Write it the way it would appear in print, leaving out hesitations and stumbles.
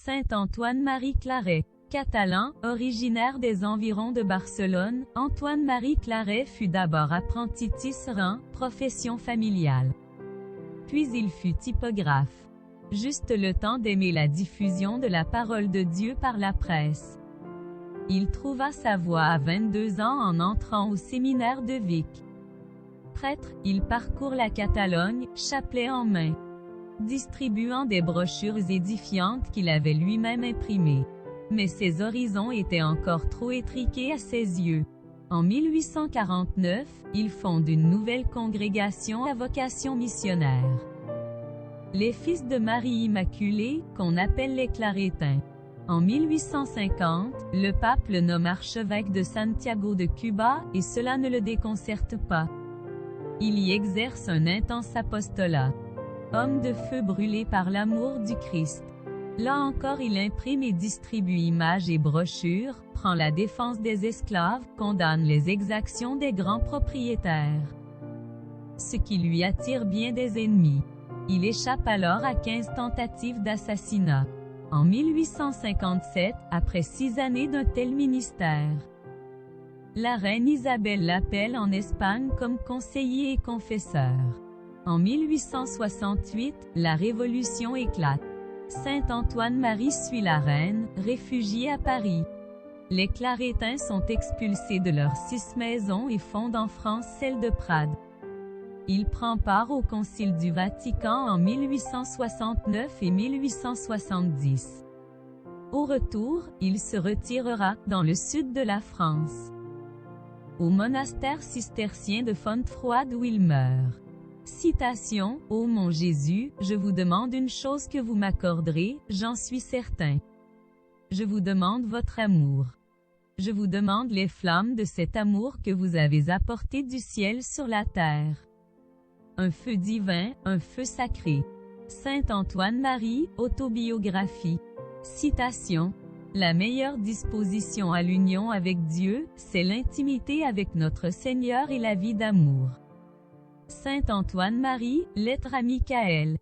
Saint Antoine-Marie Claret. Catalan, originaire des environs de Barcelone, Antoine-Marie Claret fut d'abord apprenti tisserand, profession familiale. Puis il fut typographe. Juste le temps d'aimer la diffusion de la parole de Dieu par la presse. Il trouva sa voie à 22 ans en entrant au séminaire de Vic. Prêtre, il parcourt la Catalogne, chapelet en main, distribuant des brochures édifiantes qu'il avait lui-même imprimées. Mais ses horizons étaient encore trop étriqués à ses yeux. En 1849, il fonde une nouvelle congrégation à vocation missionnaire. Les Fils de Marie Immaculée, qu'on appelle les Clarétins. En 1850, le pape le nomme archevêque de Santiago de Cuba, et cela ne le déconcerte pas. Il y exerce un intense apostolat. Homme de feu brûlé par l'amour du Christ. Là encore il imprime et distribue images et brochures, prend la défense des esclaves, condamne les exactions des grands propriétaires. Ce qui lui attire bien des ennemis. Il échappe alors à 15 tentatives d'assassinat. En 1857, après 6 années d'un tel ministère, la reine Isabelle l'appelle en Espagne comme conseiller et confesseur. En 1868, la Révolution éclate. Saint Antoine-Marie suit la reine, réfugié à Paris. Les Clarétins sont expulsés de leurs 6 maisons et fondent en France celle de Prades. Il prend part au Concile du Vatican en 1869 et 1870. Au retour, il se retirera, dans le sud de la France, au monastère cistercien de Fontfroide où il meurt. Citation, « Ô mon Jésus, je vous demande une chose que vous m'accorderez, j'en suis certain. Je vous demande votre amour. Je vous demande les flammes de cet amour que vous avez apporté du ciel sur la terre. Un feu divin, un feu sacré. » Saint Antoine-Marie, autobiographie. Citation. La meilleure disposition à l'union avec Dieu, c'est l'intimité avec notre Seigneur et la vie d'amour. Saint Antoine-Marie, lettre à Michaël.